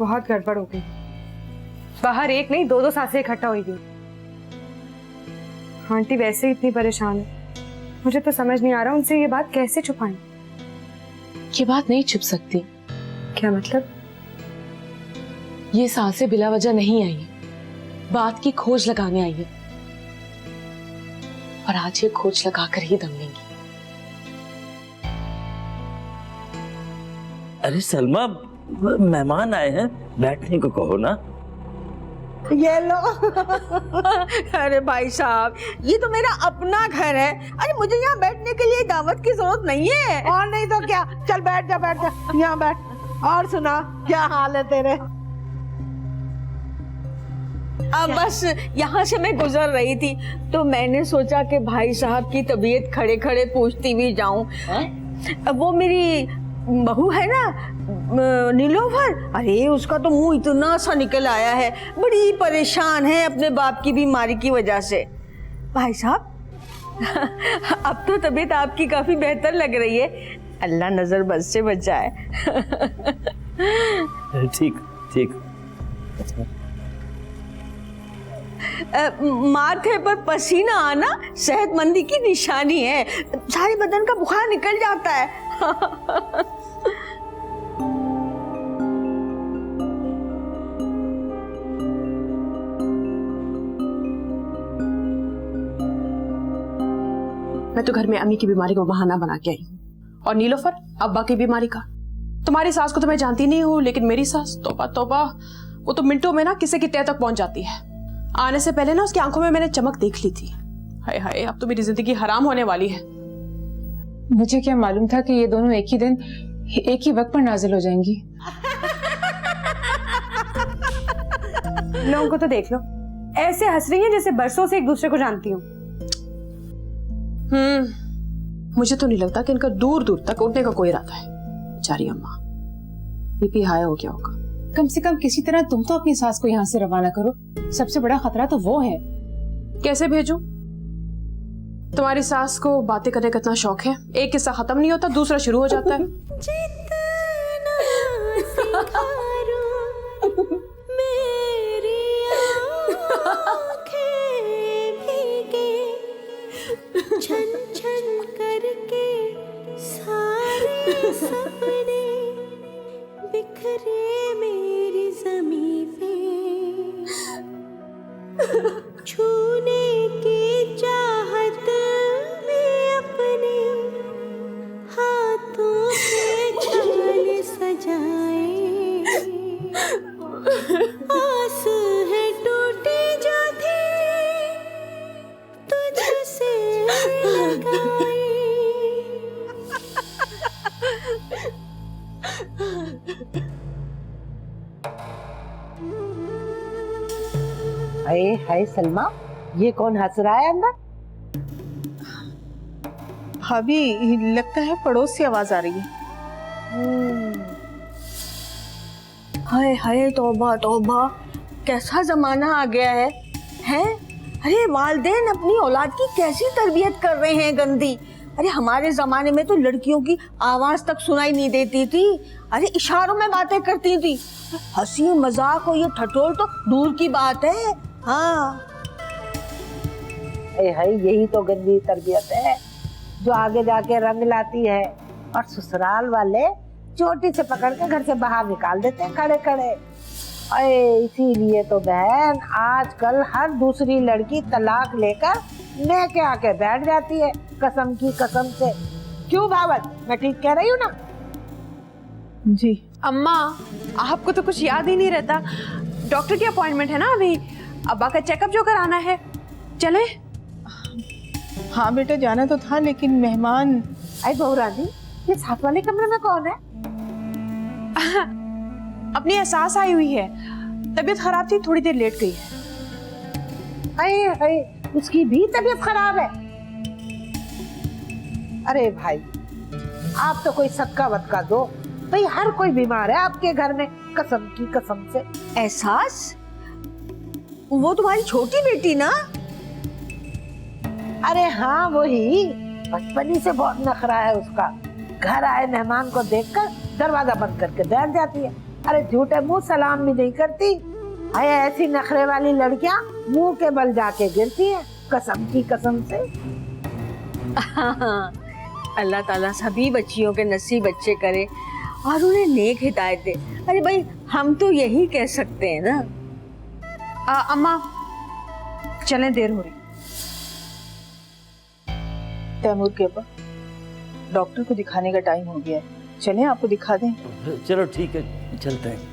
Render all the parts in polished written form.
बहुत गड़बड़ हो गई। बाहर एक नहीं दो सांसें इकट्ठा हुई थी। आंटी वैसे ही इतनी परेशान है, मुझे तो समझ नहीं आ रहा उनसे ये बात कैसे छुपाएं। ये बात नहीं छुप सकती। क्या मतलब? ये सांसें बिला वजह नहीं आई है, बात की खोज लगाने आई है, और आज ये खोज लगाकर ही दम लेंगी। अरे सलमा, मेहमान आए हैं, बैठने को कहो ना। ये लो। अरे भाई साहब, ये तो मेरा अपना घर है। अरे मुझे यहाँ बैठने के लिए दावत की जरूरत नहीं है। और नहीं तो क्या, चल बैठ जा यहाँ बैठ। और सुना, क्या हाल है तेरे? अब बस यहाँ से मैं गुजर रही थी तो मैंने सोचा कि भाई साहब की तबीयत खड़े खड़े पूछती हुई जाऊं। अब वो मेरी बहू है ना नीलोफर, अरे उसका तो मुंह इतना सा निकल आया है, बड़ी परेशान है अपने बाप की बीमारी की वजह से। भाई साहब अब तो तबीयत आपकी काफी बेहतर लग रही है, अल्लाह नजर बद से बचाए। ठीक ठीक। माथे पर पसीना आना सेहतमंदी की निशानी है, सारे बदन का बुखार निकल जाता है। मैं तो घर में अम्मी की बीमारी को बहाना बना के आई हूँ, और नीलोफर अब्बा की बीमारी का। तुम्हारी सास को तो मैं जानती नहीं हूँ, लेकिन मेरी सास तौबा तौबा, वो तो मिनटों में ना किसी की तह तक पहुंच जाती है। आने से पहले ना उसकी आंखों में मैंने चमक देख ली थी। हाय हाय, अब तो मेरी जिंदगी हराम होने वाली है। मुझे क्या मालूम था कि ये दोनों एक ही दिन एक ही वक्त पर नाजिल हो जाएंगी। लोगों को तो देख लो, ऐसे हंस रही हैं जैसे बरसों से एक दूसरे को जानती हूँ। मुझे तो नहीं लगता कि इनका दूर दूर तक उठने का कोई इरादा है। बेचारी अम्मा, बीपी हाई हो गया होगा। कम से कम किसी तरह तुम तो अपनी सास को यहाँ से रवाना करो, सबसे बड़ा खतरा तो वो है। कैसे भेजूं? तुम्हारी सास को बातें करने का इतना शौक है, एक किस्सा खत्म नहीं होता दूसरा शुरू हो जाता है। छन छन करके सारे सपने बिखरे मेरी ज़मीं पे, छूने की चाहत में अपने हाथों से छाले सजाए, आस है टूटी जो थी तुझसे लगाई। हाय हाय सलमा, ये कौन हंस रहा है अंदर? भाभी, लगता है पड़ोस से आवाज आ रही है। हाय हाय, तौबा तौबा, कैसा जमाना आ गया है, हैं? अरे वालिदैन अपनी औलाद की कैसी तरबियत कर रहे हैं गंदी। अरे हमारे जमाने में तो लड़कियों की आवाज तक सुनाई नहीं देती थी, अरे इशारों में बातें करती थी। हंसी मजाक और ये ठठोल तो दूर की बात है। हाँ यही तो गंदी तरबियत है जो आगे जाके रंग लाती है, और ससुराल वाले चोटी से पकड़ के घर से बाहर निकाल देते हैं खड़े खड़े। इसीलिए तो बहन आजकल हर दूसरी लड़की तलाक लेकर लेके आके बैठ जाती है कसम की कसम से। क्यों भावत, मैं ठीक कह रही हूँ ना? जी अम्मा, आपको तो कुछ याद ही नहीं रहता। डॉक्टर की अपॉइंटमेंट है ना अभी, अब्बा का चेकअप जो कराना है। चले? हाँ बेटा, जाना तो था, लेकिन मेहमान। अरे बहू रानी, ये साथ वाले कमरे में कौन है? अपनी एहसास आई हुई है, तबीयत खराब थी, थोड़ी देर लेट गई है। अरे उसकी भी तबीयत खराब है? अरे भाई, आप तो कोई सक्का वक्का दो भाई, हर कोई बीमार है आपके घर में कसम की कसम से। एहसास? वो तुम्हारी छोटी बेटी ना? अरे हाँ वही, बचपन ही से बहुत नखरा है उसका। घर आए मेहमान को देखकर दरवाजा बंद करके बैठ जाती है, अरे झूठे मुंह सलाम भी नहीं करती। अरे ऐसी नखरे वाली लड़कियां मुंह के बल जाके गिरती हैं, कसम की कसम से। अल्लाह ताला सभी बच्चियों के नसीब अच्छे करे और उन्हें नेक हिदायत दे। अरे भाई हम तो यही कह सकते हैं ना। अम्मा चलें, देर हो रही। तैमूर के अब्बा, डॉक्टर को दिखाने का टाइम हो गया है, चलें आपको दिखा दें। चलो ठीक है, चलते हैं।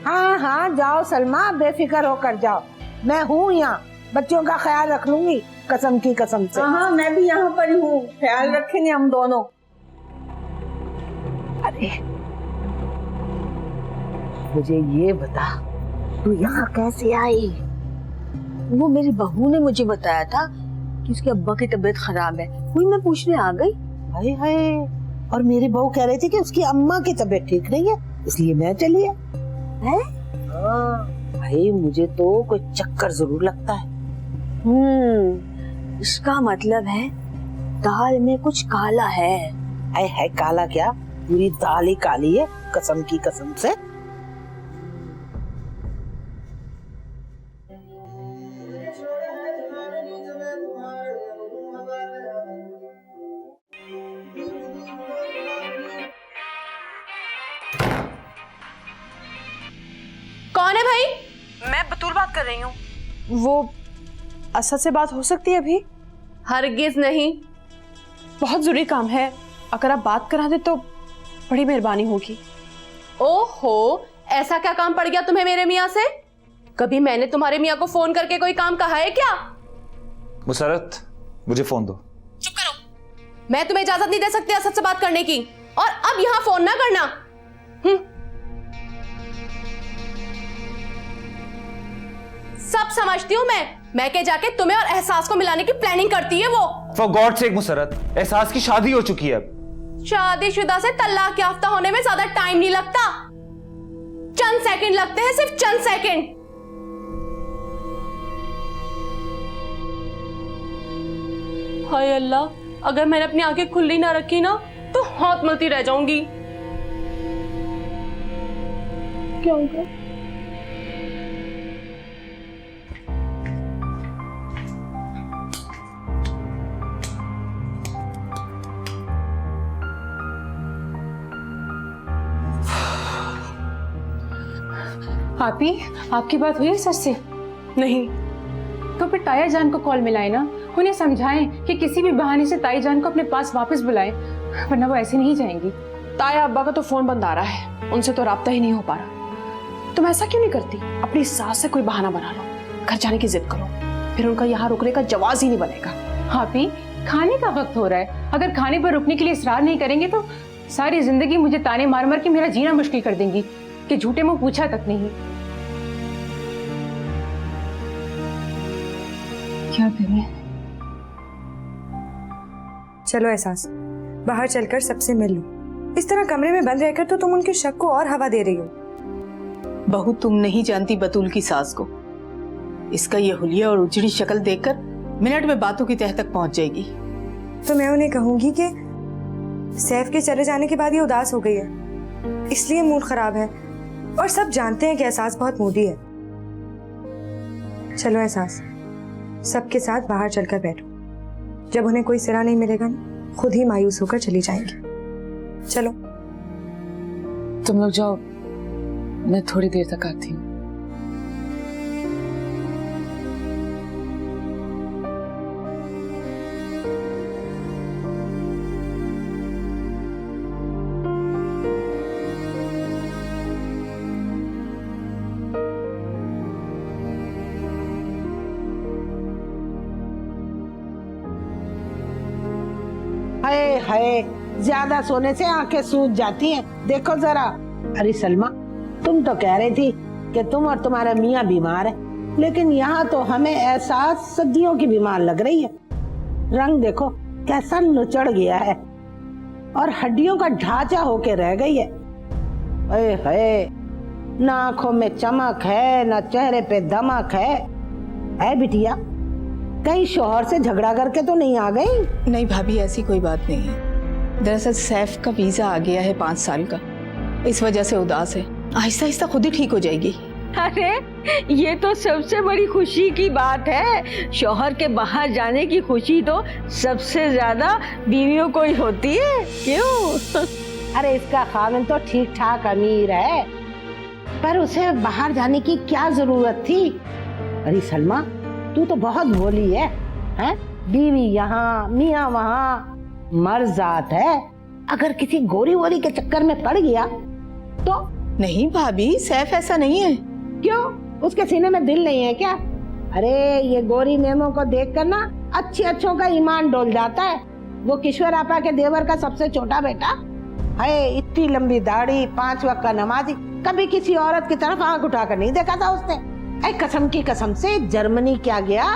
हाँ हाँ जाओ सलमा, बेफिक्र होकर जाओ, मैं हूँ यहाँ, बच्चों का ख्याल रख लूंगी कसम की कसम से। हाँ मैं भी यहाँ पर हूँ, ख्याल रखेंगे हम दोनों। अरे मुझे ये बता, तू यहाँ कैसे आई? वो मेरी बहू ने मुझे बताया था कि उसके अब्बा की तबीयत खराब है, वही मैं पूछने आ गई। हाय हाय, और मेरी बहू कह रही थी कि उसकी अम्मा की तबीयत ठीक नहीं है, इसलिए मैं चली है। भाई मुझे तो कोई चक्कर जरूर लगता है। इसका मतलब है दाल में कुछ काला है। है काला क्या, पूरी दाल ही काली है कसम की कसम से। कौन है भाई? मैं बतूल बात कर रही हूँ। वो असद से बात हो सकती है अभी? हरगिज नहीं, बहुत जरूरी काम है, अगर आप बात करा दे तो बड़ी मेहरबानी होगी। ओहो, ऐसा क्या काम पड़ गया तुम्हें मेरे मियाँ से? कभी मैंने तुम्हारे मियाँ को फोन करके कोई काम कहा है क्या? मुसरत, मुझे फोन दो। चुप करो, मैं तुम्हें इजाजत नहीं दे सकती असद से बात करने की, और अब यहाँ फोन ना करना। सब समझती हूँ मैं के जाके तुम्हें और एहसास को मिलाने की प्लानिंग करती है वो। फॉर गॉड सेक मुसरत, एहसास की शादी हो चुकी है अब। शादीशुदा से तलाक याफ्ता होने में ज्यादा टाइम नहीं लगता, चंद सेकंड लगते हैं, सिर्फ चंद सेकंड। हाय अल्लाह, अगर मैंने अपनी आंखें खुली ना रखी ना तो हाथ मलती रह जाऊंगी। क्या होगा? आपी, आपकी बात हुई है सर से? नहीं। तो फिर ताया जान को कॉल मिलाए ना, उन्हें समझाएं कि किसी भी बहाने से ताई जान को अपने पास वापस बुलाएं, वरना वो ऐसे नहीं जाएंगी। ताया अब्बा का तो फोन बंद आ रहा है, उनसे तो राब्ता ही नहीं हो पा रहा। तुम ऐसा क्यों नहीं करती, अपनी सास से कोई बहाना बना लो, घर जाने की जिद करो, फिर उनका यहाँ रुकने का जवाब ही नहीं बनेगा। आपी, खाने का वक्त हो रहा है, अगर खाने पर रुकने के लिए इसरार नहीं करेंगे तो सारी जिंदगी मुझे ताने मार मार के मेरा जीना मुश्किल कर देंगी कि झूठे मुंह पूछा तक नहीं। क्या करें? चलो एहसास, बाहर चलकर सबसे मिल लो। इस तरह कमरे में बंद रहकर तो तुम उनके शक को और हवा दे रही हो। बहू, तुम नहीं जानती बतूल की सास को, इसका ये हुलिया और उजड़ी शक्ल देखकर मिनट में बातों की तह तक पहुंच जाएगी। तो मैं उन्हें कहूंगी कि सैफ के चले जाने के बाद ये उदास हो गई है, इसलिए मूड खराब है, और सब जानते हैं कि एहसास बहुत मूडी है। चलो एहसास, सबके साथ बाहर चलकर बैठो, जब उन्हें कोई सिरा नहीं मिलेगा ना, खुद ही मायूस होकर चली जाएंगी। चलो। तुम लोग जाओ, मैं थोड़ी देर तक आती हूँ। हाय हाय, ज्यादा सोने से आंखें सूज जाती हैं, देखो जरा। अरे सलमा, तुम तो कह रही थी कि तुम और तुम्हारा मियाँ बीमार है, लेकिन यहाँ तो हमें एहसास सदियों की बीमार लग रही है। रंग देखो कैसा नुचड़ गया है और हड्डियों का ढांचा होके रह गई है। अरे हाय, ना आंखों में चमक है, ना चेहरे पे दमक है बिटिया? कहीं शौहर से झगड़ा करके तो नहीं आ गई? नहीं भाभी, ऐसी कोई बात नहीं है। दरअसल सैफ का वीजा आ गया है 5 साल का, इस वजह से उदास है। आहिस्ता आहिस्ता खुद ही ठीक हो जाएगी। अरे ये तो सबसे बड़ी खुशी की बात है। शौहर के बाहर जाने की खुशी तो सबसे ज्यादा बीवियों को ही होती है, क्यों? अरे इसका खाविंद तो ठीक ठाक अमीर है, पर उसे बाहर जाने की क्या जरूरत थी? अरे सलमा, तू तो बहुत भोली है, हैं? बीवी यहाँ मियाँ वहाँ, मर्जात है। अगर किसी गोरी वोरी के चक्कर में पड़ गया तो? नहीं भाभी, सैफ ऐसा नहीं है। क्यों, उसके सीने में दिल नहीं है क्या? अरे ये गोरी मेमों को देखकर ना अच्छी अच्छों का ईमान डोल जाता है। वो किशोर आपा के देवर का सबसे छोटा बेटा है, इतनी लंबी दाढ़ी, 5 वक्त का नमाजी, कभी किसी औरत की तरफ आंख उठाकर नहीं देखा था उसने। ऐ कसम की कसम से जर्मनी क्या गया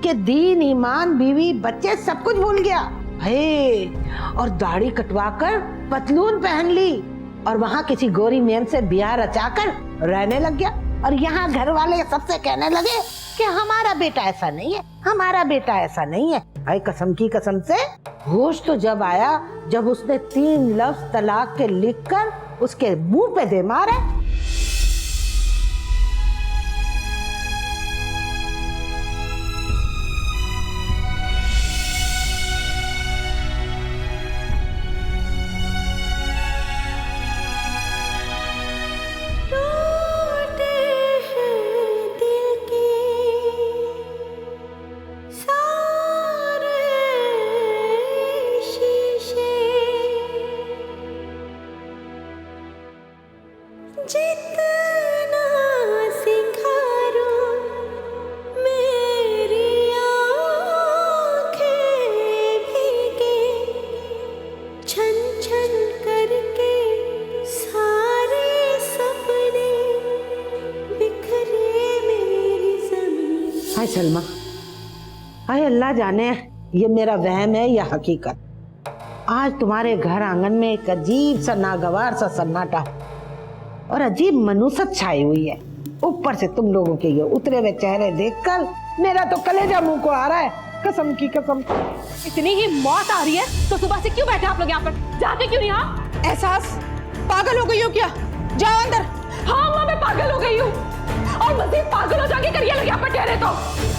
कि दीन ईमान बीवी बच्चे सब कुछ भूल गया है, और दाढ़ी कटवाकर पतलून पहन ली और वहाँ किसी गोरी मेम से ब्याह रचाकर रहने लग गया। और यहाँ घर वाले सबसे कहने लगे कि हमारा बेटा ऐसा नहीं है, हमारा बेटा ऐसा नहीं है। ऐ कसम की कसम से होश तो जब आया जब उसने 3 लफ्ज तलाक के लिखकर उसके मुंह पे दे मारे। जितना सिंगारूं मेरी आँखें भीगे, छन छन करके सारे सपने बिखरे मेरी ज़मीं। हाय सलमा, हाय अल्लाह जाने ये मेरा वहम है या हकीकत। आज तुम्हारे घर आंगन में एक अजीब सा नागवार सा सन्नाटा और अजीब मनुसत छाई हुई है। ऊपर से तुम लोगों के ये उतरे हुए चेहरे देखकर मेरा तो कलेजा मुंह को आ रहा है, कसम की कसम। इतनी ही मौत आ रही है तो सुबह से क्यों बैठे आप लोग यहाँ पर? जाते क्यों नहीं? हाँ, एहसास पागल हो गई हो क्या? जाओ अंदर। हाँ माँ, मैं पागल हो गई हूँ और मजीद पागल हो जाके करिए लगे यहाँ पर ठहरे तो।